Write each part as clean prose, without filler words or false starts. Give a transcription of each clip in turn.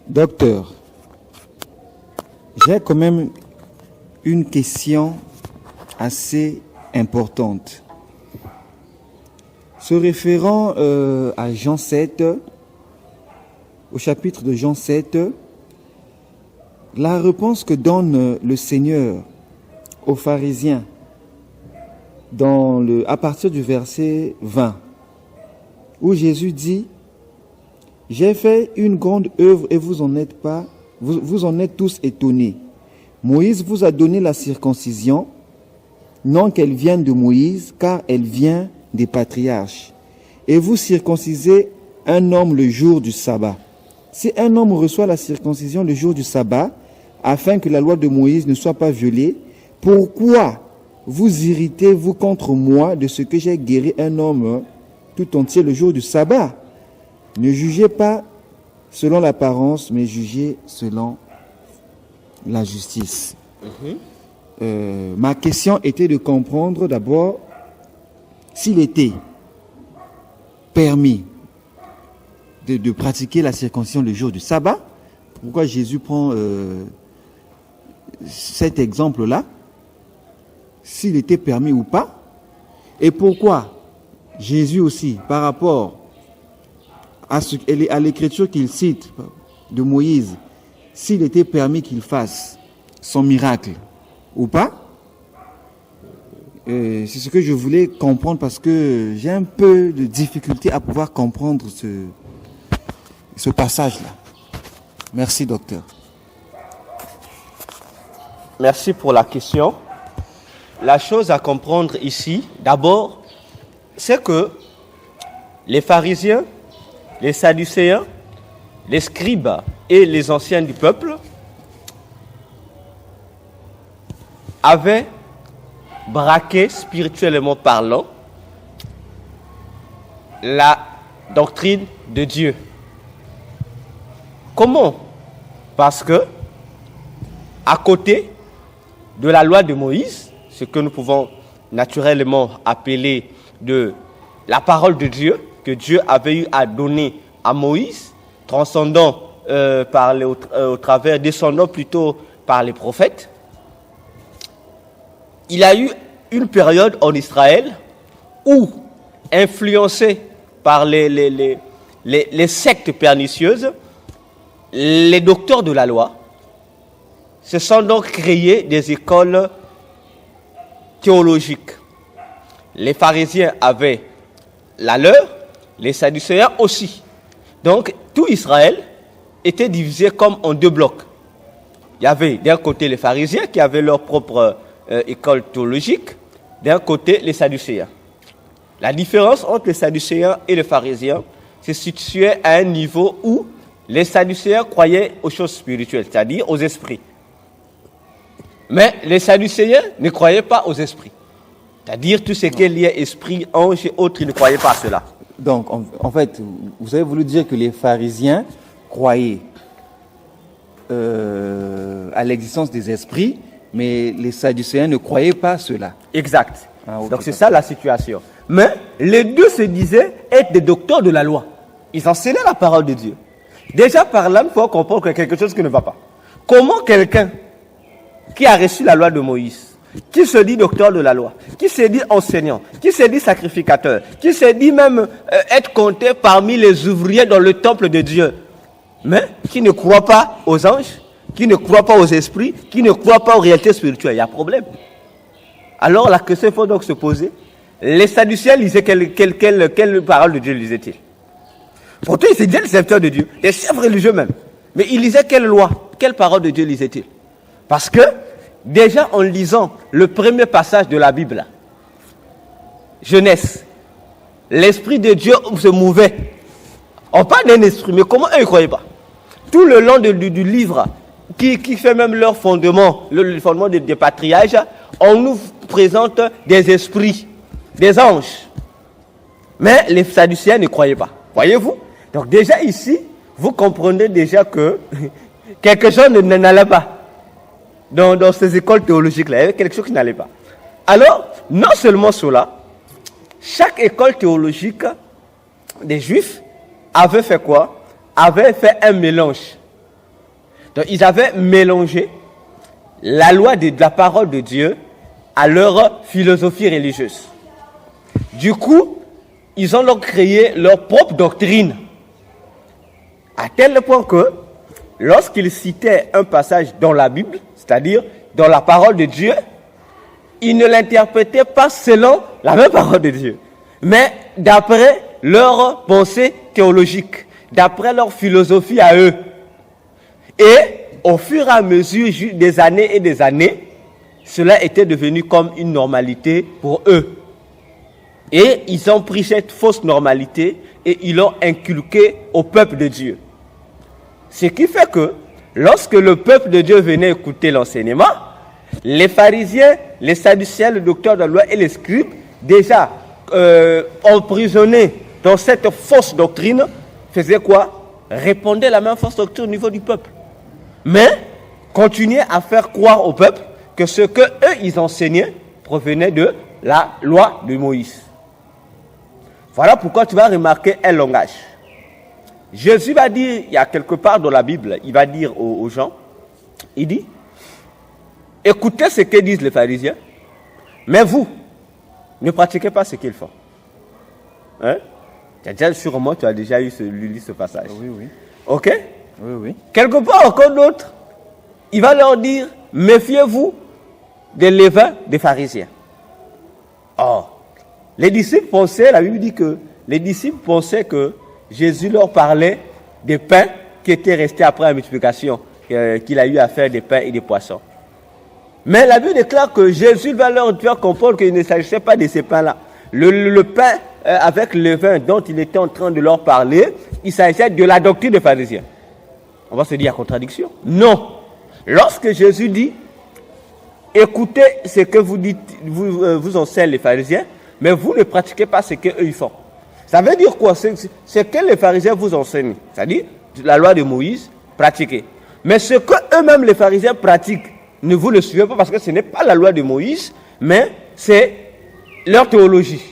Docteur, j'ai quand même une question assez importante. Se référant à Jean 7, au chapitre de Jean 7, la réponse que donne le Seigneur aux pharisiens à partir du verset 20, où Jésus dit: j'ai fait une grande œuvre et vous en êtes tous étonnés. Moïse vous a donné la circoncision, non qu'elle vienne de Moïse, car elle vient des patriarches. Et vous circoncisez un homme le jour du sabbat. Si un homme reçoit la circoncision le jour du sabbat, afin que la loi de Moïse ne soit pas violée, pourquoi vous irritez-vous contre moi de ce que j'ai guéri un homme tout entier le jour du sabbat? Ne jugez pas selon l'apparence, mais jugez selon la justice. Ma question était de comprendre d'abord s'il était permis de pratiquer la circoncision le jour du sabbat. Pourquoi Jésus prend cet exemple-là, s'il était permis ou pas, et pourquoi Jésus aussi, par rapport à l'écriture qu'il cite de Moïse, s'il était permis qu'il fasse son miracle ou pas. C'est ce que je voulais comprendre, parce que j'ai un peu de difficulté à pouvoir comprendre ce passage-là. Merci, docteur. Merci pour la question. La chose à comprendre ici, d'abord, c'est que les pharisiens, les sadducéens, les scribes et les anciens du peuple avaient braqué, spirituellement parlant, la doctrine de Dieu. Comment? Parce que, à côté de la loi de Moïse, ce que nous pouvons naturellement appeler de la parole de Dieu, que Dieu avait eu à donner à Moïse, transcendant au travers, descendant plutôt par les prophètes, il y a eu une période en Israël où, influencé par les sectes pernicieuses, les docteurs de la loi se sont donc créés des écoles théologiques. Les pharisiens avaient la leur, les sadducéens aussi. Donc, tout Israël était divisé comme en deux blocs. Il y avait d'un côté les pharisiens qui avaient leur propre école théologique, d'un côté les sadducéens. La différence entre les sadducéens et les pharisiens se situait à un niveau où les sadducéens croyaient aux choses spirituelles, c'est-à-dire aux esprits. Mais les sadducéens ne croyaient pas aux esprits. C'est-à-dire tout ce qui est lié esprit, ange et autres, ils ne croyaient pas à cela. Donc, en fait, vous avez voulu dire que les pharisiens croyaient à l'existence des esprits, mais les sadducéens ne croyaient pas à cela. Exact. Okay, donc c'est ça la situation. Mais les deux se disaient être des docteurs de la loi. Ils enseignaient la parole de Dieu. Déjà par là, il faut comprendre qu'il y a quelque chose qui ne va pas. Comment quelqu'un qui a reçu la loi de Moïse, qui se dit docteur de la loi, qui se dit enseignant, qui se dit sacrificateur, qui se dit même être compté parmi les ouvriers dans le temple de Dieu, mais qui ne croit pas aux anges, qui ne croit pas aux esprits, qui ne croit pas aux réalités spirituelles, il y a problème. Alors la question faut donc se poser. Les sadducéens lisaient quelle parole de Dieu lisaient-ils? Pourtant, ils étaient les serviteurs de Dieu, les chefs religieux même. Mais ils lisaient quelle loi, quelle parole de Dieu lisaient-ils? Parce que, déjà en lisant le premier passage de la Bible, Genèse, l'Esprit de Dieu se mouvait. On parle d'un esprit, mais comment eux, ils ne croyaient pas? Tout le long du livre, qui fait même leur fondement, le fondement des patriarches, on nous présente des esprits, des anges. Mais les sadducéens ne croyaient pas. Voyez-vous? Donc déjà ici, vous comprenez déjà que quelque chose n'allait pas. Dans ces écoles théologiques-là, il y avait quelque chose qui n'allait pas. Alors, non seulement cela, chaque école théologique des Juifs avait fait quoi? Avait fait un mélange Donc, ils avaient mélangé la loi de la parole de Dieu à leur philosophie religieuse. Du coup, ils ont donc créé leur propre doctrine. À tel point que, lorsqu'ils citaient un passage dans la Bible, c'est-à-dire dans la parole de Dieu, ils ne l'interprétaient pas selon la même parole de Dieu, mais d'après leur pensée théologique, d'après leur philosophie à eux. Et au fur et à mesure des années, cela était devenu comme une normalité pour eux. Et ils ont pris cette fausse normalité et ils l'ont inculquée au peuple de Dieu. Ce qui fait que lorsque le peuple de Dieu venait écouter l'enseignement, les pharisiens, les sadducéens, le docteur de la loi et les scribes, déjà emprisonnés dans cette fausse doctrine, faisaient quoi? Répondaient la même fausse doctrine au niveau du peuple. Mais continuaient à faire croire au peuple que ce que eux ils enseignaient provenait de la loi de Moïse. Voilà pourquoi tu vas remarquer un langage. Jésus va dire, il y a quelque part dans la Bible, il va dire aux gens, il dit, écoutez ce que disent les pharisiens, mais vous, ne pratiquez pas ce qu'ils font. Hein? Sûrement, tu as déjà lu ce passage. Oui, oui. Ok? Oui, oui. Quelque part encore d'autre, il va leur dire, méfiez-vous des levains des pharisiens. Or, les disciples pensaient, la Bible dit que les disciples pensaient que Jésus leur parlait des pains qui étaient restés après la multiplication, qu'il a eu à faire des pains et des poissons. Mais la Bible déclare que Jésus va leur faire comprendre qu'il ne s'agissait pas de ces pains-là. Le pain avec le vin dont il était en train de leur parler, il s'agissait de la doctrine des pharisiens. On va se dire à contradiction. Non. Lorsque Jésus dit, écoutez ce que vous dites, vous enseignez les pharisiens, mais vous ne pratiquez pas ce qu'eux ils font. Ça veut dire quoi? C'est que les pharisiens vous enseignent, c'est-à-dire la loi de Moïse, pratiquez. Mais ce que eux-mêmes les pharisiens pratiquent, ne vous le suivez pas parce que ce n'est pas la loi de Moïse, mais c'est leur théologie.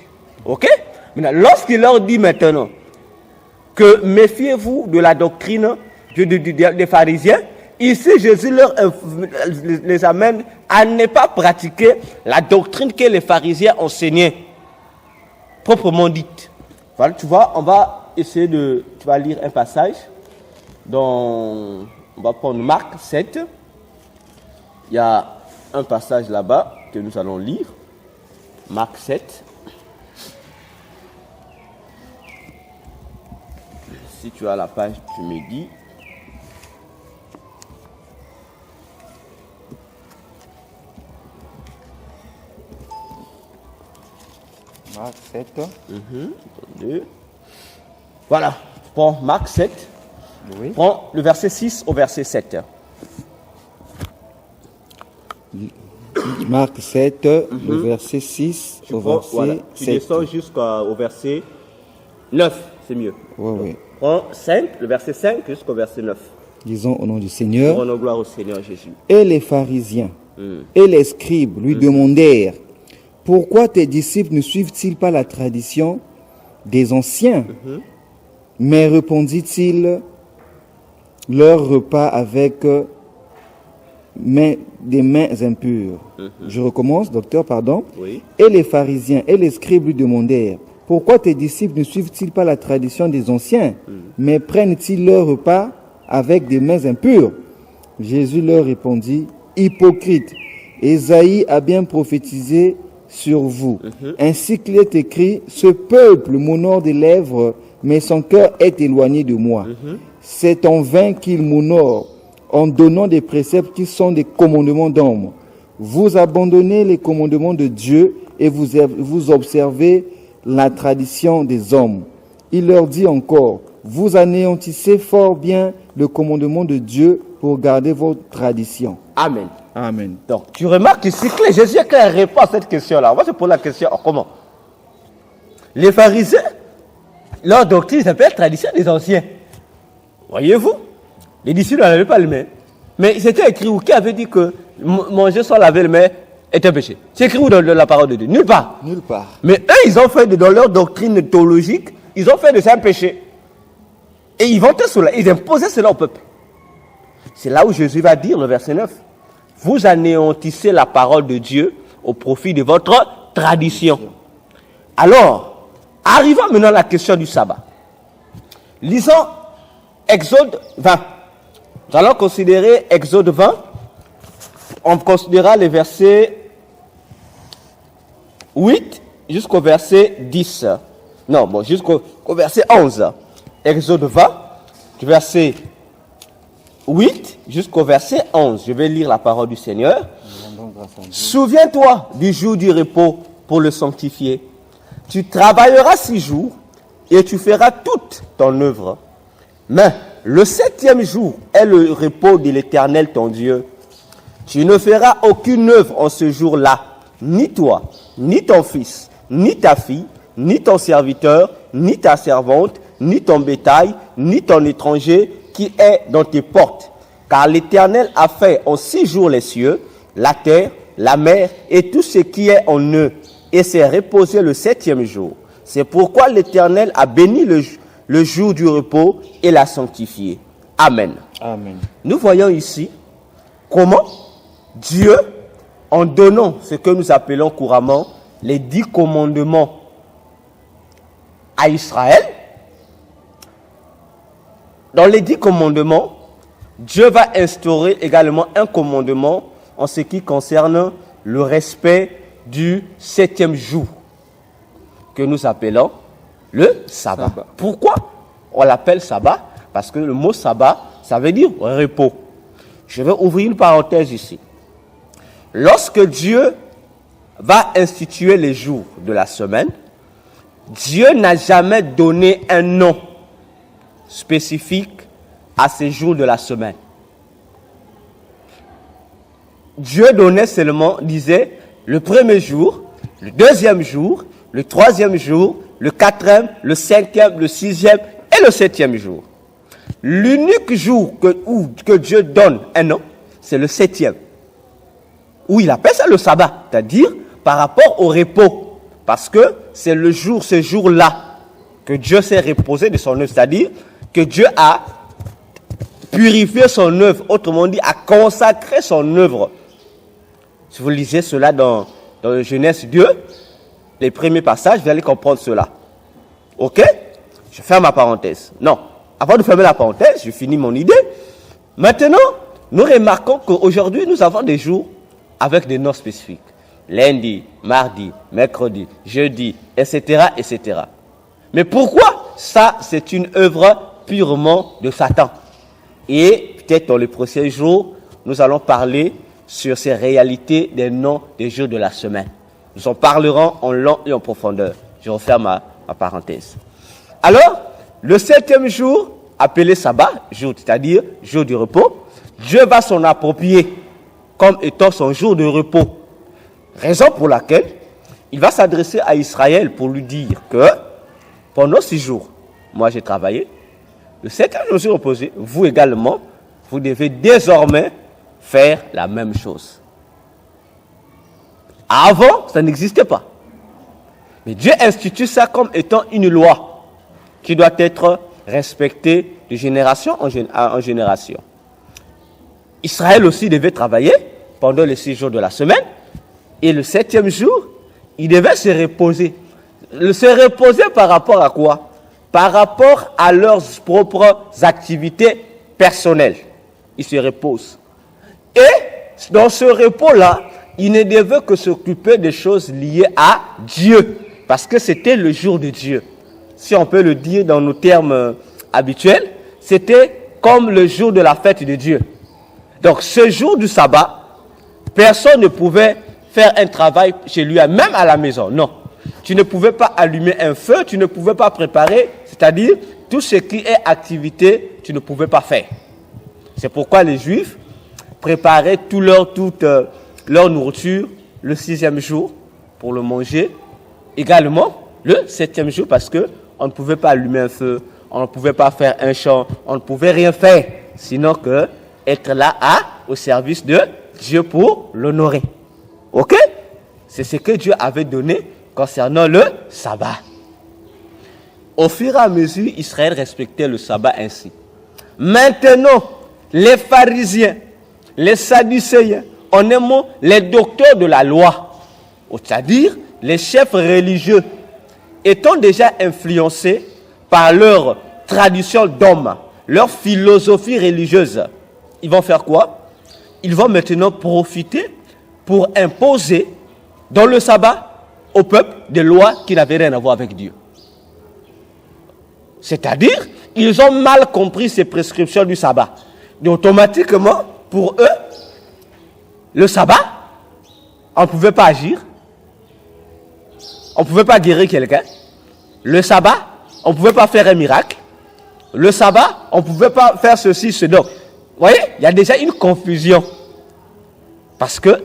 Ok? Maintenant, lorsqu'il leur dit maintenant que méfiez-vous de la doctrine des pharisiens, ici Jésus les amène à ne pas pratiquer la doctrine que les pharisiens enseignaient, proprement dite. Voilà, tu vois, on va essayer tu vas lire un passage on va prendre Marc 7. Il y a un passage là-bas que nous allons lire. Marc 7. Si tu as la page, tu me dis. Marc 7. Voilà. Prends Marc 7. Oui. Prends le verset 6 au verset 7. Marc 7, le verset 6 au verset 7. Tu descends jusqu'au verset 9, c'est mieux. Oui, oui. Prends 5, le verset 5 jusqu'au verset 9. Disons au nom du Seigneur. Rendons gloire au Seigneur Jésus. Et les pharisiens et les scribes lui demandèrent, pourquoi tes disciples ne suivent-ils pas la tradition des anciens? Mais répondit-il, leur repas avec des mains impures. Je recommence, docteur, pardon. Oui. Et les pharisiens et les scribes lui demandèrent, pourquoi tes disciples ne suivent-ils pas la tradition des anciens, mais prennent-ils leur repas avec des mains impures? Jésus leur répondit, hypocrite, Ésaïe a bien prophétisé sur vous, ainsi qu'il est écrit, ce peuple m'honore des lèvres, mais son cœur est éloigné de moi. C'est en vain qu'il m'honore, en donnant des préceptes qui sont des commandements d'hommes. Vous abandonnez les commandements de Dieu et vous observez la tradition des hommes. Il leur dit encore, vous anéantissez fort bien le commandement de Dieu pour garder votre tradition. Amen. Amen. Donc, tu remarques ici que Jésus répond à cette question-là. On va se poser la question, comment? Les pharisiens, leur doctrine s'appelle tradition des anciens. Voyez-vous? Les disciples n'avaient pas les mains. Mais c'était écrit où? Qui avait dit que manger sans laver les mains est un péché? C'est écrit où dans la parole de Dieu? Nulle part. Nulle part. Mais eux, ils ont fait, dans leur doctrine théologique, ils ont fait de ça un péché. Et ils vantaient cela, ils imposaient cela au peuple. C'est là où Jésus va dire, le verset 9, vous anéantissez la parole de Dieu au profit de votre tradition. Alors, arrivons maintenant à la question du sabbat. Lisons Exode 20. Nous allons considérer Exode 20. On considérera les versets 8 jusqu'au verset 10. Non, bon, jusqu'au verset 11. Exode 20, du verset 8 jusqu'au verset 11. Je vais lire la parole du Seigneur. Souviens-toi du jour du repos pour le sanctifier. Tu travailleras 6 jours et tu feras toute ton œuvre. Mais le 7e jour est le repos de l'Éternel ton Dieu. Tu ne feras aucune œuvre en ce jour-là, ni toi, ni ton fils, ni ta fille, ni ton serviteur, ni ta servante, ni ton bétail, ni ton étranger qui est dans tes portes. Car l'Éternel a fait en 6 jours les cieux, la terre, la mer et tout ce qui est en eux, et s'est reposé le 7e jour. C'est pourquoi l'Éternel a béni le jour du repos et l'a sanctifié. Amen. Amen. Nous voyons ici comment Dieu, en donnant ce que nous appelons couramment les 10 commandements à Israël, dans les 10 commandements, Dieu va instaurer également un commandement en ce qui concerne le respect du 7e jour, que nous appelons le sabbat. Pourquoi on l'appelle sabbat? Parce que le mot sabbat, ça veut dire repos. Je vais ouvrir une parenthèse ici. Lorsque Dieu va instituer les jours de la semaine, Dieu n'a jamais donné un nom spécifique à ces jours de la semaine. Dieu donnait seulement, disait, le premier jour, le deuxième jour, le troisième jour, le quatrième, le cinquième, le sixième et le 7e jour. L'unique jour que Dieu donne un nom, c'est le 7e. Où il appelle ça le sabbat, c'est-à-dire par rapport au repos. Parce que c'est le jour, ce jour-là, que Dieu s'est reposé de son œuvre. C'est-à-dire que Dieu a purifié son œuvre, autrement dit, a consacré son œuvre. Si vous lisez cela dans Genèse 2, les premiers passages, vous allez comprendre cela. Ok? Je ferme ma parenthèse. Non. Avant de fermer la parenthèse, je finis mon idée. Maintenant, nous remarquons qu'aujourd'hui, nous avons des jours avec des noms spécifiques. Lundi, mardi, mercredi, jeudi, etc., etc. Mais pourquoi? Ça, c'est une œuvre purement de Satan. Et peut-être dans les prochains jours, nous allons parler sur ces réalités des noms des jours de la semaine. Nous en parlerons en long et en profondeur. Je referme ma parenthèse. Alors, le 7e jour, appelé sabbat, jour, c'est-à-dire jour du repos, Dieu va s'en approprier comme étant son jour de repos. Raison pour laquelle il va s'adresser à Israël pour lui dire que pendant 6 jours, moi j'ai travaillé, le 7e jour, je suis reposé, vous également, vous devez désormais faire la même chose. Avant, ça n'existait pas. Mais Dieu institue ça comme étant une loi qui doit être respectée de génération en génération. Israël aussi devait travailler pendant les 6 jours de la semaine. Et le 7e jour, il devait se reposer. Se reposer par rapport à quoi? Par rapport à leurs propres activités personnelles. Ils se reposent. Et dans ce repos-là, il ne devait que s'occuper des choses liées à Dieu. Parce que c'était le jour de Dieu. Si on peut le dire dans nos termes habituels, c'était comme le jour de la fête de Dieu. Donc ce jour du sabbat, personne ne pouvait faire un travail chez lui, même à la maison. Non. Tu ne pouvais pas allumer un feu, tu ne pouvais pas préparer, c'est-à-dire tout ce qui est activité, tu ne pouvais pas faire. C'est pourquoi les Juifs préparaient toute leur nourriture le 6e jour pour le manger. Également le 7e jour parce qu'on ne pouvait pas allumer un feu, on ne pouvait pas faire un chant, on ne pouvait rien faire, sinon que être là au service de Dieu pour l'honorer. Ok? C'est ce que Dieu avait donné concernant le sabbat. Au fur et à mesure, Israël respectait le sabbat ainsi. Maintenant, les pharisiens, les sadducéens, en un mot, les docteurs de la loi, c'est-à-dire les chefs religieux, étant déjà influencés par leur tradition d'homme, leur philosophie religieuse, ils vont faire quoi? Ils vont maintenant profiter pour imposer dans le sabbat au peuple des lois qui n'avaient rien à voir avec Dieu. C'est-à-dire, ils ont mal compris ces prescriptions du sabbat. Et automatiquement, pour eux, le sabbat, on ne pouvait pas agir, on ne pouvait pas guérir quelqu'un. Le sabbat, on ne pouvait pas faire un miracle. Le sabbat, on ne pouvait pas faire ceci, cela. Vous voyez, il y a déjà une confusion. Parce que,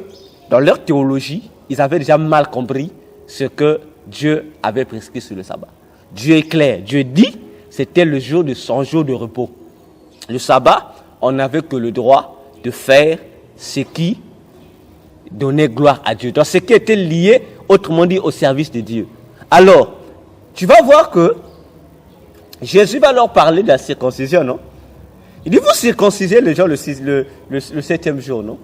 dans leur théologie, ils avaient déjà mal compris ce que Dieu avait prescrit sur le sabbat. Dieu est clair. Dieu dit, c'était le jour de son jour de repos. Le sabbat, on n'avait que le droit de faire ce qui donnait gloire à Dieu. Donc, ce qui était lié, autrement dit, au service de Dieu. Alors, tu vas voir que Jésus va leur parler de la circoncision, non? Il dit, vous circoncisez les gens le 7e jour, non?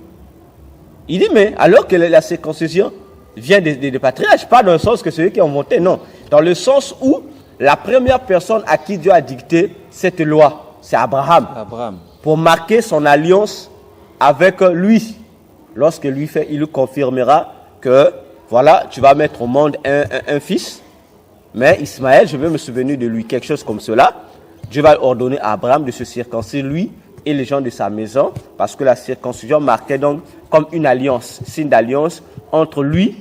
Il dit, mais alors que la circoncision vient des patriarches, pas dans le sens que ceux qui ont monté, non. Dans le sens où la première personne à qui Dieu a dicté cette loi, c'est Abraham. Pour marquer son alliance avec lui. Lorsque lui fait, il lui confirmera que, voilà, tu vas mettre au monde un fils. Mais Ismaël, je vais me souvenir de lui, quelque chose comme cela. Dieu va ordonner à Abraham de se circoncire, lui et les gens de sa maison, parce que la circoncision marquait donc comme une alliance, signe d'alliance entre lui,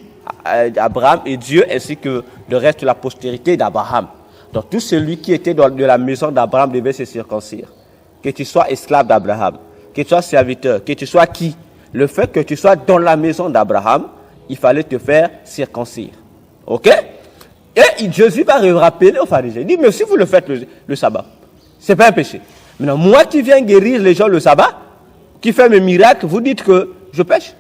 Abraham et Dieu, ainsi que le reste de la postérité d'Abraham. Donc tout celui qui était de la maison d'Abraham devait se circoncire. Que tu sois esclave d'Abraham, que tu sois serviteur, que tu sois qui, le fait que tu sois dans la maison d'Abraham, il fallait te faire circoncire. Ok? Et Jésus va rappeler aux pharisiens. Il dit, mais si vous le faites le sabbat, ce n'est pas un péché. Maintenant, moi qui viens guérir les gens le sabbat, qui fait mes miracles, vous dites que je pêche.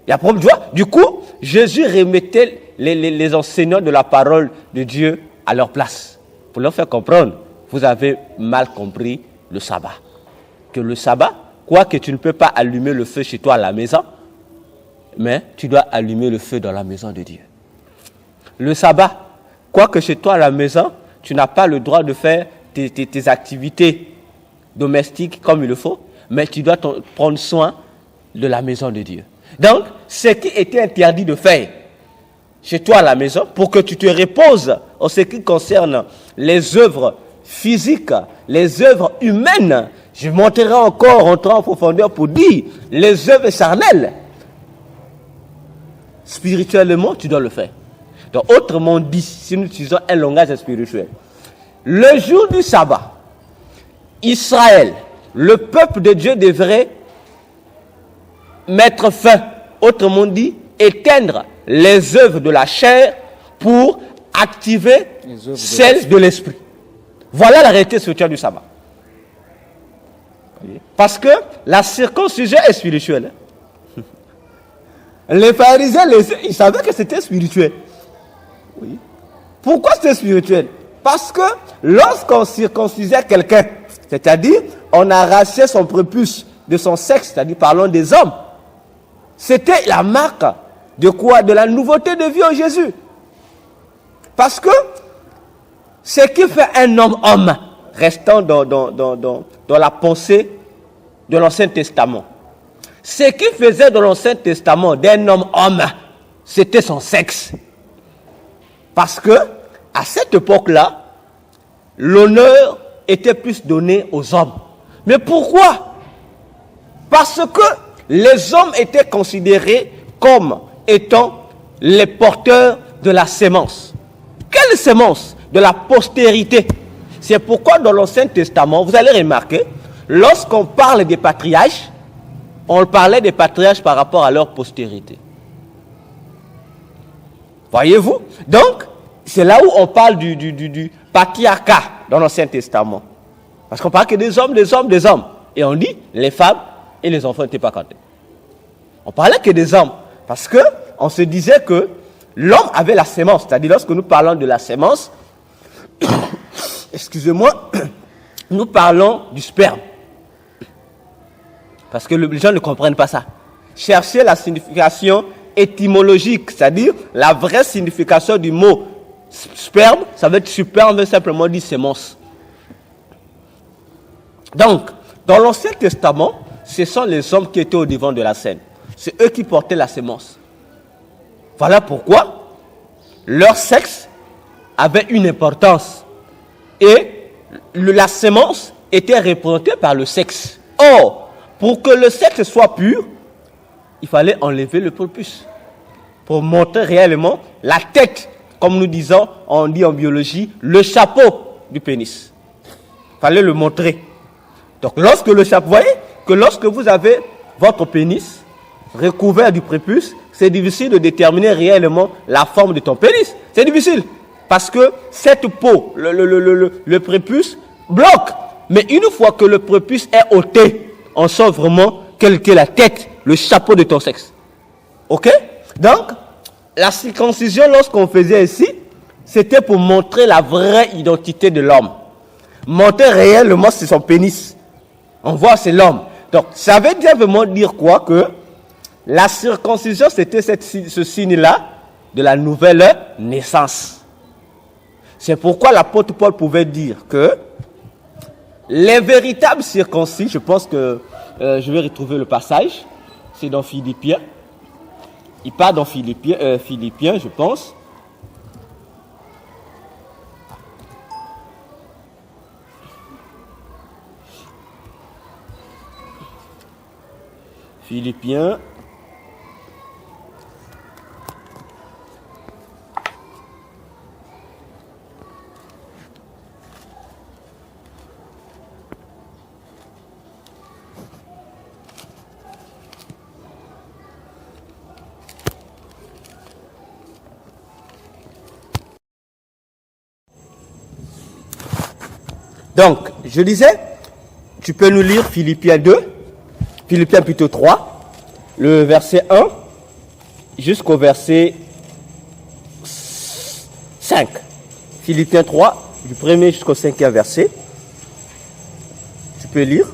Il y a problème, tu vois? Du coup, Jésus remettait les enseignants de la parole de Dieu à leur place. Pour leur faire comprendre, vous avez mal compris le sabbat. Que le sabbat, quoique tu ne peux pas allumer le feu chez toi à la maison, mais tu dois allumer le feu dans la maison de Dieu. Le sabbat, quoique chez toi à la maison, tu n'as pas le droit de faire tes activités domestiques comme il le faut, mais tu dois prendre soin de la maison de Dieu. Donc, ce qui était interdit de faire chez toi à la maison, pour que tu te reposes en ce qui concerne les œuvres physiques, les œuvres humaines, je monterai encore, entrant en profondeur pour dire, les œuvres charnelles, spirituellement, tu dois le faire. Donc, autrement dit, si nous utilisons un langage spirituel, le jour du sabbat, Israël, le peuple de Dieu devrait mettre fin, autrement dit, éteindre les œuvres de la chair pour activer celles de l'esprit. Voilà la réalité spirituelle du sabbat. Parce que la circoncision est spirituelle. Les pharisiens, ils savaient que c'était spirituel. Oui. Pourquoi c'était spirituel? Parce que lorsqu'on circoncisait quelqu'un, c'est-à-dire on arrachait son prépuce de son sexe, c'est-à-dire parlons des hommes, c'était la marque de quoi? De la nouveauté de vie en Jésus. Parce que ce qui fait un homme, restant dans la pensée de l'Ancien Testament, ce qui faisait dans l'Ancien Testament d'un homme, c'était son sexe. Parce que, à cette époque-là, l'honneur était plus donné aux hommes. Mais pourquoi? Parce que les hommes étaient considérés comme étant les porteurs de la sémence. Quelle sémence? De la postérité. C'est pourquoi dans l'Ancien Testament, vous allez remarquer, lorsqu'on parle des patriarches, on parlait des patriarches par rapport à leur postérité. Voyez-vous? Donc, c'est là où on parle du patriarcat dans l'Ancien Testament. Parce qu'on parle que des hommes. Et on dit, les femmes et les enfants n'étaient pas comptés. On parlait que des hommes. Parce qu'on se disait que l'homme avait la sémence. C'est-à-dire, lorsque nous parlons de la sémence, excusez-moi, nous parlons du sperme. Parce que les gens ne comprennent pas ça. Cherchez la signification étymologique, c'est-à-dire la vraie signification du mot sperme, ça veut être superbe, veut simplement dire sémence. Donc, dans l'Ancien Testament, ce sont les hommes qui étaient au devant de la scène. C'est eux qui portaient la sémence. Voilà pourquoi leur sexe avait une importance. Et la sémence était représentée par le sexe. Or, pour que le sexe soit pur, il fallait enlever le prépuce pour montrer réellement la tête, comme nous disons, on dit en biologie, le chapeau du pénis. Il fallait le montrer. Donc, lorsque le chapeau, vous voyez que lorsque vous avez votre pénis recouvert du prépuce, c'est difficile de déterminer réellement la forme de ton pénis. C'est difficile. Parce que cette peau, le prépuce, bloque. Mais une fois que le prépuce est ôté, on sent vraiment quelle est la tête, le chapeau de ton sexe. Ok? Donc, la circoncision, lorsqu'on faisait ici, c'était pour montrer la vraie identité de l'homme. Montrer réellement c'est son pénis. On voit c'est l'homme. Donc, ça veut vraiment dire quoi? Que la circoncision, c'était ce signe-là de la nouvelle naissance. C'est pourquoi l'apôtre Paul pouvait dire que les véritables circoncis, je pense que je vais retrouver le passage, c'est dans Philippiens. Il part dans Philippiens, je pense. Philippiens. Donc, je disais, tu peux nous lire Philippiens 2, Philippiens plutôt 3, le verset 1 jusqu'au verset 5. Philippiens 3, du premier jusqu'au 5e verset. Tu peux lire.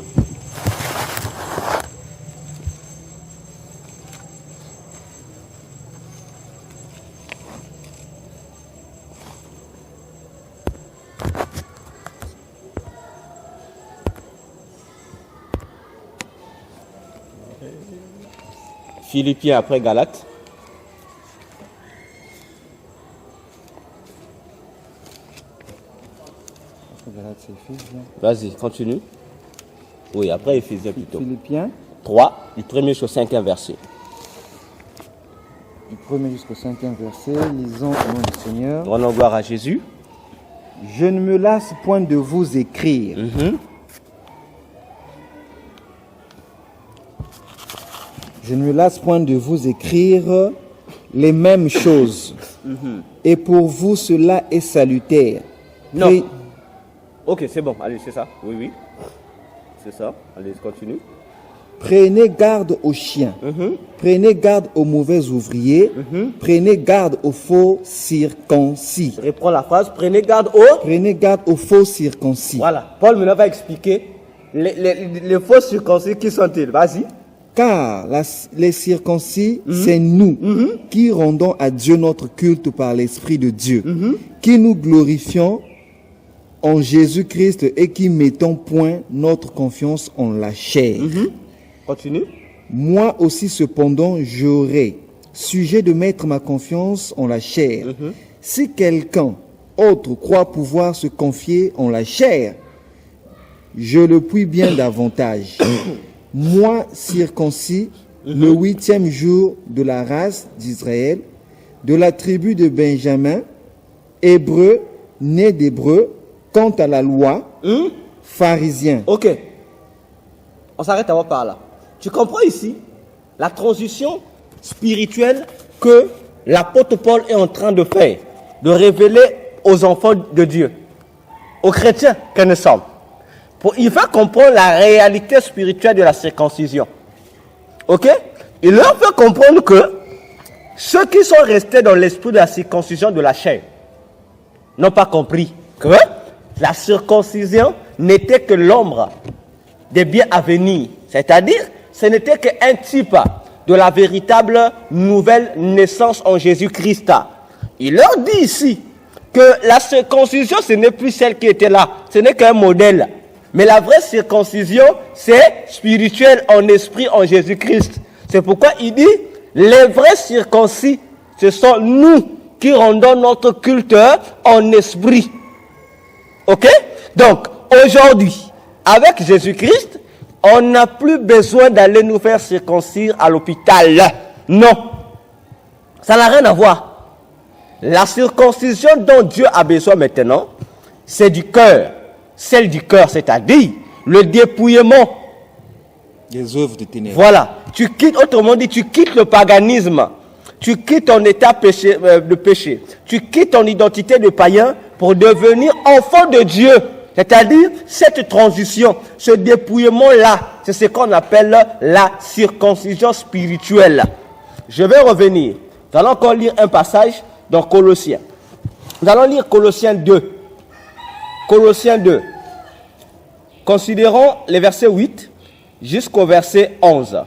Philippiens après Galates. Vas-y, continue. Oui, après Éphésiens plutôt. Philippiens 3, du 1er jusqu'au 5e verset. Du 1er jusqu'au 5e verset, lisons au nom du Seigneur. Rendons gloire à Jésus. Je ne me lasse point de vous écrire. Je ne me lasse point de vous écrire les mêmes choses. Et pour vous, cela est salutaire. Non. Ok, c'est bon. Allez, c'est ça. Oui, oui. C'est ça. Allez, continue. Prenez garde aux chiens. Prenez garde aux mauvais ouvriers. Prenez garde aux faux circoncis. Je reprends la phrase. Prenez garde aux... Prenez garde aux faux circoncis. Voilà. Paul maintenant va expliquer les faux circoncis qui sont-ils. Vas-y. Car les circoncis, c'est nous qui rendons à Dieu notre culte par l'Esprit de Dieu, qui nous glorifions en Jésus-Christ et qui mettons point notre confiance en la chair. Continue. Moi aussi, cependant, j'aurai sujet de mettre ma confiance en la chair. Si quelqu'un autre croit pouvoir se confier en la chair, je le puis bien davantage. Moi, circoncis, le 8e jour de la race d'Israël, de la tribu de Benjamin, hébreu, né d'hébreu, quant à la loi, pharisien. Ok. On s'arrête d'abord par là. Tu comprends ici la transition spirituelle que l'apôtre Paul est en train de faire, de révéler aux enfants de Dieu, aux chrétiens que nous sommes. Il va comprendre la réalité spirituelle de la circoncision. Ok? Il leur fait comprendre que ceux qui sont restés dans l'esprit de la circoncision de la chair n'ont pas compris que la circoncision n'était que l'ombre des biens à venir. C'est-à-dire, ce n'était qu'un type de la véritable nouvelle naissance en Jésus-Christ. Il leur dit ici que la circoncision, ce n'est plus celle qui était là, ce n'est qu'un modèle. Mais la vraie circoncision, c'est spirituel en esprit en Jésus-Christ. C'est pourquoi il dit, les vrais circoncis, ce sont nous qui rendons notre culte en esprit. Ok? Donc, aujourd'hui, avec Jésus-Christ, on n'a plus besoin d'aller nous faire circoncire à l'hôpital. Non. Ça n'a rien à voir. La circoncision dont Dieu a besoin maintenant, c'est du cœur. Celle du cœur, c'est-à-dire le dépouillement des œuvres de ténèbres. Voilà. Tu quittes, autrement dit, tu quittes le paganisme. Tu quittes ton état de péché. Tu quittes ton identité de païen pour devenir enfant de Dieu. C'est-à-dire, cette transition, ce dépouillement-là, c'est ce qu'on appelle la circoncision spirituelle. Je vais revenir. Nous allons encore lire un passage dans Colossiens. Nous allons lire Colossiens 2. Colossiens 2. Considérons les versets 8 jusqu'au verset 11.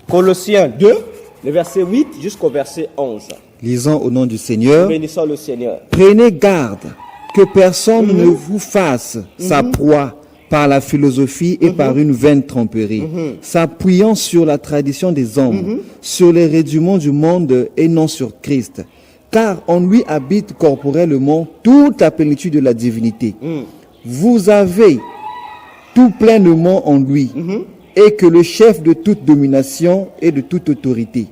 Colossiens 2, le verset 8 jusqu'au verset 11. Lisons au nom du Seigneur. Bénissons le Seigneur. Prenez garde que personne ne vous fasse sa proie par la philosophie et par une vaine tromperie, s'appuyant sur la tradition des hommes, sur les rudiments du monde et non sur Christ. Car en lui habite corporellement toute la plénitude de la divinité. Vous avez tout pleinement en lui, et que le chef de toute domination et de toute autorité.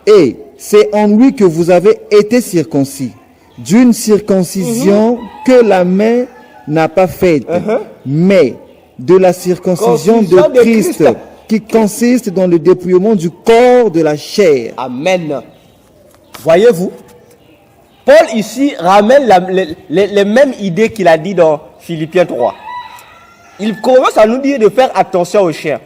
Et c'est en lui que vous avez été circoncis, d'une circoncision que la main n'a pas faite, mais de la circoncision de Christ, qui consiste dans le dépouillement du corps de la chair. Amen. Voyez-vous, Paul ici ramène les mêmes idées qu'il a dit dans Philippiens 3. Il commence à nous dire de faire attention aux chiens,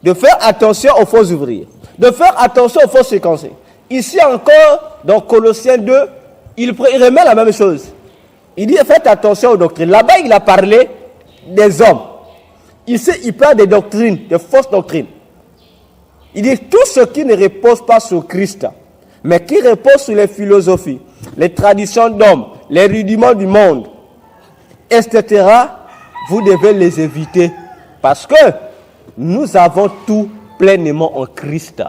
de faire attention aux faux ouvriers, de faire attention aux faux séquencés. Ici encore, dans Colossiens 2, il remet la même chose. Il dit faites attention aux doctrines. Là-bas, il a parlé des hommes. Ici, il parle des doctrines, des fausses doctrines. Il dit tout ce qui ne repose pas sur Christ, mais qui repose sur les philosophies, les traditions d'hommes, les rudiments du monde, etc., vous devez les éviter parce que nous avons tout pleinement en Christ.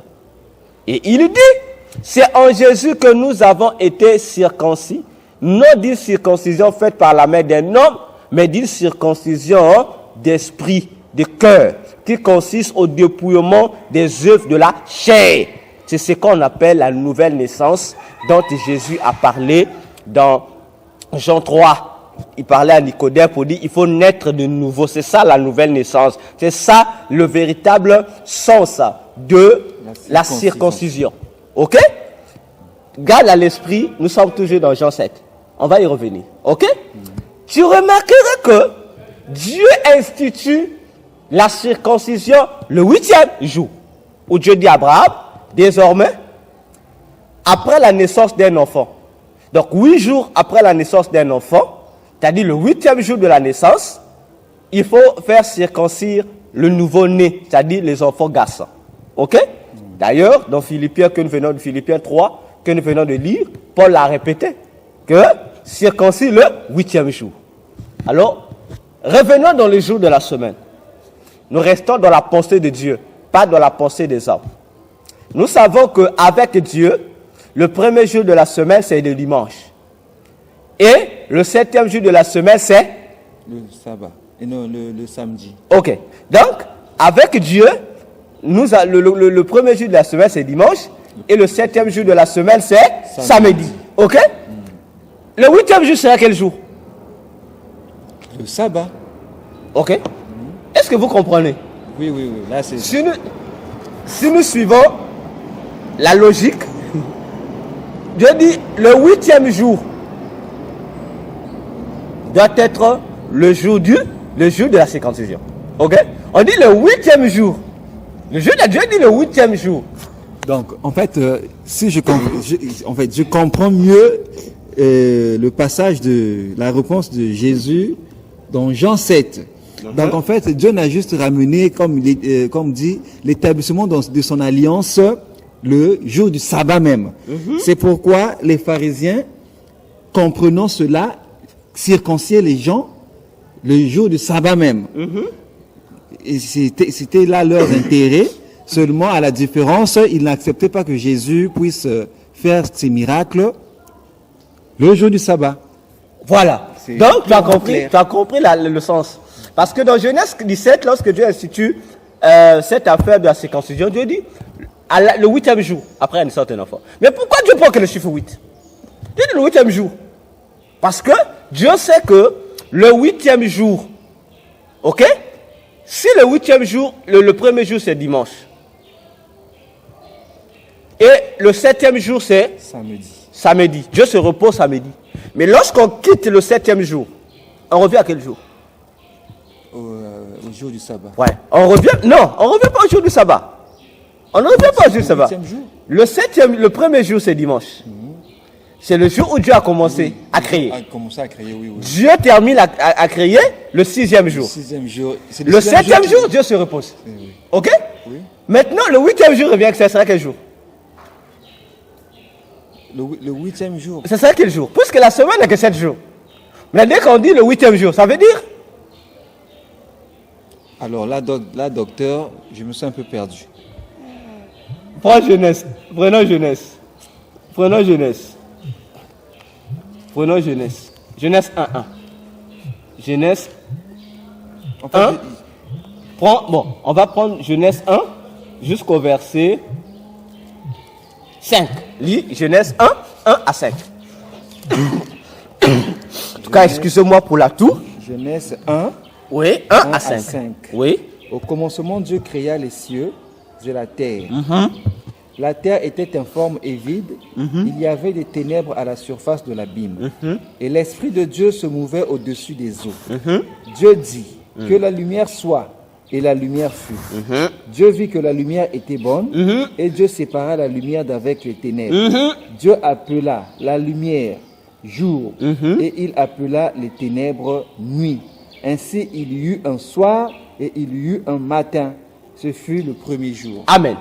Et il dit, c'est en Jésus que nous avons été circoncis, non d'une circoncision faite par la main d'un homme, mais d'une circoncision d'esprit, de cœur, qui consiste au dépouillement des œuvres de la chair. C'est ce qu'on appelle la nouvelle naissance dont Jésus a parlé dans Jean 3. Il parlait à Nicodème pour dire il faut naître de nouveau. C'est ça la nouvelle naissance. C'est ça le véritable sens de la circoncision. Ok? Garde à l'esprit, nous sommes toujours dans Jean 7. On va y revenir. Ok? Tu remarqueras que Dieu institue la circoncision le 8e jour. Où Dieu dit à Abraham, désormais, après la naissance d'un enfant. Donc 8 jours après la naissance d'un enfant, c'est-à-dire le 8e jour de la naissance, il faut faire circoncire le nouveau-né, c'est-à-dire les enfants garçons. Ok? D'ailleurs, dans Philippiens, de Philippiens 3, que nous venons de lire, Paul a répété que circoncire le 8e jour. Alors, revenons dans les jours de la semaine. Nous restons dans la pensée de Dieu, pas dans la pensée des hommes. Nous savons qu'avec Dieu, le premier jour de la semaine, c'est le dimanche. Et le 7e jour de la semaine, c'est le sabbat. Et non, le samedi. Ok. Donc, avec Dieu, le premier jour de la semaine, c'est dimanche. Et le 7e jour de la semaine, c'est samedi. Ok? Le 8e jour, c'est quel jour? Le sabbat. Ok. Est-ce que vous comprenez? Oui. Là, c'est... Si nous suivons la logique, Dieu dit le 8e jour doit être le jour de la circoncision. Ok? On dit le 8e jour. Le jour de Dieu dit le 8e jour. Donc, en fait, si je comprends mieux le passage de la réponse de Jésus dans Jean 7. Donc en fait, Dieu n'a juste ramené, comme dit, l'établissement de son alliance le jour du sabbat même. C'est pourquoi les pharisiens, comprenant cela, circonciaient les gens le jour du sabbat même. Et c'était là leur intérêt. Seulement, à la différence, ils n'acceptaient pas que Jésus puisse faire ces miracles le jour du sabbat. Voilà. Donc, tu as compris le sens. Parce que dans Genèse 17, lorsque Dieu institue cette affaire de la circoncision, Dieu dit le 8e jour, après la naissance d'un enfant. Mais pourquoi Dieu prend que le chiffre 8? Dieu dit le 8e jour. Parce que Dieu sait que le 8e jour, ok? Si le 8e jour, le premier jour c'est dimanche, et le 7e jour c'est samedi. Dieu se repose samedi. Mais lorsqu'on quitte le 7e jour, on revient à quel jour? Au jour du sabbat. Ouais. On revient pas au jour du sabbat. On ne revient pas au jour du sabbat. Le premier jour c'est dimanche. C'est le jour où Dieu a commencé à créer. Dieu termine à créer le 6e jour. Le 7e jour, Dieu se repose. Ok? Oui. Maintenant, le 8e jour revient, ce sera quel jour? Le 8e jour. Ce sera quel jour? Puisque la semaine n'est que 7 jours. Mais dès qu'on dit le 8e jour, ça veut dire? Alors là, docteur, je me suis un peu perdu. Prenons Genèse. Genèse 1.1. Genèse 1. On va prendre Genèse 1 jusqu'au verset 5. Lis Genèse 1 à 5. En tout cas, excusez-moi pour la toux. Genèse 1. Oui, 1 à 5. Oui. Au commencement, Dieu créa les cieux et la terre. La terre était informe et vide. Il y avait des ténèbres à la surface de l'abîme. Et l'Esprit de Dieu se mouvait au-dessus des eaux. Dieu dit que la lumière soit, et la lumière fut. Dieu vit que la lumière était bonne, et Dieu sépara la lumière d'avec les ténèbres. Dieu appela la lumière jour, et il appela les ténèbres nuit. Ainsi il y eut un soir, et il y eut un matin. Ce fut le premier jour. Amen.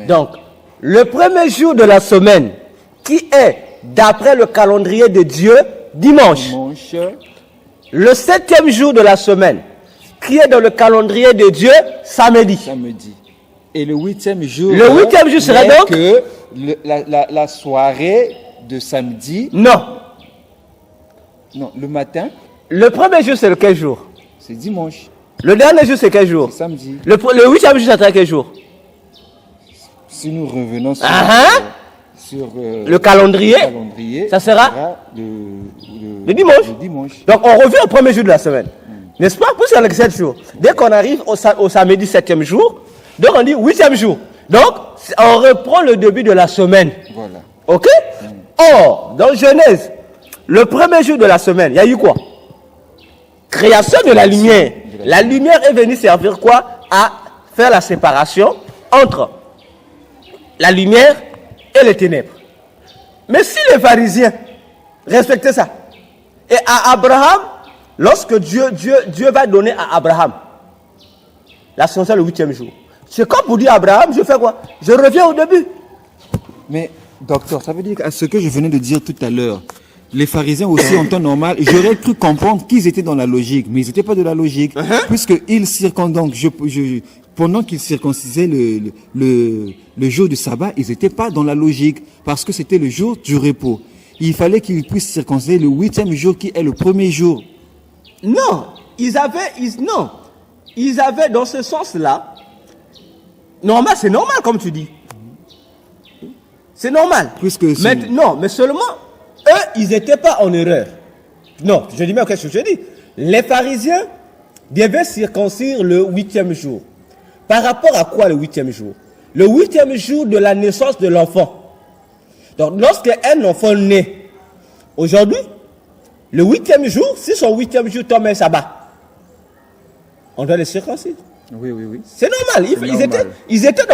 Donc, le premier jour de la semaine, qui est, d'après le calendrier de Dieu, dimanche. Le 7e jour de la semaine, qui est dans le calendrier de Dieu, samedi. Et le 8e jour. Le 8e jour serait donc que la soirée de samedi. Non, le matin. Le premier jour, c'est quel jour? C'est dimanche. Le dernier jour, c'est quel jour? C'est samedi. Le 8e jour, c'est quel jour? Si nous revenons sur le calendrier, ça sera le dimanche. Donc, on revient au premier jour de la semaine. N'est-ce pas? Pour c'est le 7 jours. Dès qu'on arrive au samedi 7e jour, donc on dit 8e jour. Donc, on reprend le début de la semaine. Voilà. Ok? Or, dans Genèse, le premier jour de la semaine, il y a eu quoi? Création de la lumière. La lumière est venue servir quoi? À faire la séparation entre la lumière et les ténèbres. Mais si les pharisiens respectaient ça, et à Abraham, lorsque Dieu va donner à Abraham l'ascension le 8e jour, c'est comme pour dire à Abraham, je fais quoi? Je reviens au début. Mais, docteur, ça veut dire qu'à ce que je venais de dire tout à l'heure, les pharisiens aussi en temps normal, j'aurais cru comprendre qu'ils étaient dans la logique, mais ils n'étaient pas de la logique, puisqu'ils pendant qu'ils circoncisaient le jour du sabbat, ils n'étaient pas dans la logique, parce que c'était le jour du repos. Il fallait qu'ils puissent circonciser le 8e jour qui est le premier jour. Non, ils avaient dans ce sens-là, normal, c'est normal comme tu dis. C'est normal. Mais seulement, eux, ils n'étaient pas en erreur. Non, je dis bien qu'est-ce que je dis. Les pharisiens devaient circoncire le 8e jour. Par rapport à quoi le 8e jour? Le 8e jour de la naissance de l'enfant. Donc, lorsqu'un enfant naît, aujourd'hui, le 8e jour, si son 8e jour tombe un sabbat, on doit les circoncire. Oui. C'est normal. Ils étaient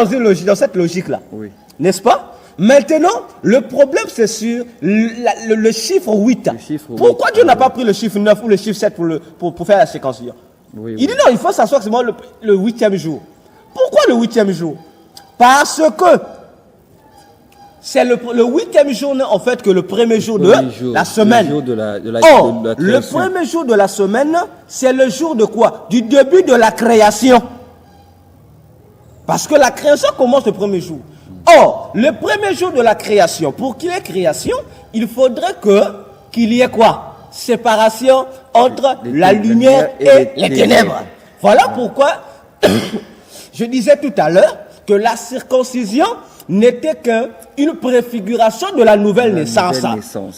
dans cette logique-là. Oui. N'est-ce pas? Maintenant, le problème, c'est sur le chiffre 8. Pourquoi Dieu n'a pas pris le chiffre 9 ou le chiffre 7 pour faire la circoncision? Oui, Il dit non, il faut s'asseoir seulement le 8e jour. Pourquoi le 8e jour? Parce que c'est le 8e jour, en fait, que le premier jour de la semaine. Le jour de la Or, le création. premier jour de la semaine, c'est le jour de quoi? Du début de la création. Parce que la création commence le premier jour. Or, le premier jour de la création, pour qu'il y ait création, il faudrait qu'il y ait quoi? Séparation entre la lumière et les ténèbres. Voilà pourquoi je disais tout à l'heure que la circoncision n'était qu'une préfiguration de la nouvelle naissance.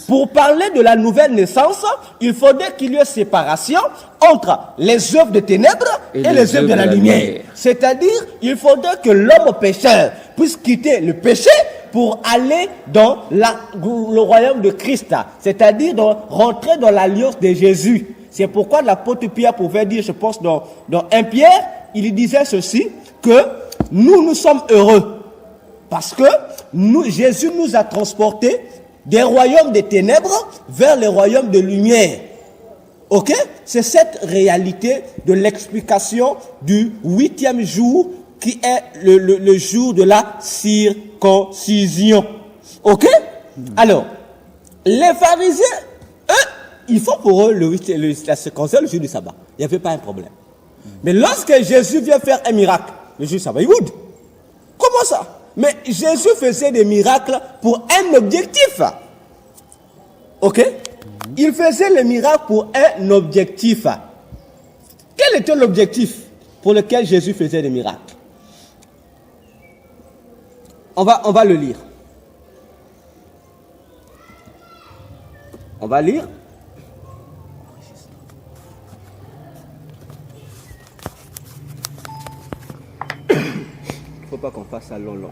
Pour parler de la nouvelle naissance, il faudrait qu'il y ait séparation entre les œuvres de ténèbres et les œuvres de la lumière. C'est-à-dire, il faudrait que l'homme pécheur puisse quitter le péché pour aller dans le royaume de Christ, c'est-à-dire rentrer dans l'alliance de Jésus. C'est pourquoi l'apôtre Pierre pouvait dire, je pense dans 1 Pierre, il disait ceci, que nous sommes heureux. Parce que Jésus nous a transportés des royaumes des ténèbres vers les royaumes de lumière. Ok? C'est cette réalité de l'explication du 8e jour qui est le jour de la circoncision. Ok? Alors, les pharisiens, eux, il faut pour eux la circoncision le jour du sabbat. Il n'y avait pas un problème. Mais lorsque Jésus vient faire un miracle, le jour du sabbat, il boude. Comment ça? Mais Jésus faisait des miracles pour un objectif. Ok? Il faisait les miracles pour un objectif. Quel était l'objectif pour lequel Jésus faisait des miracles? On va le lire. On va lire. Il ne faut pas qu'on fasse ça long.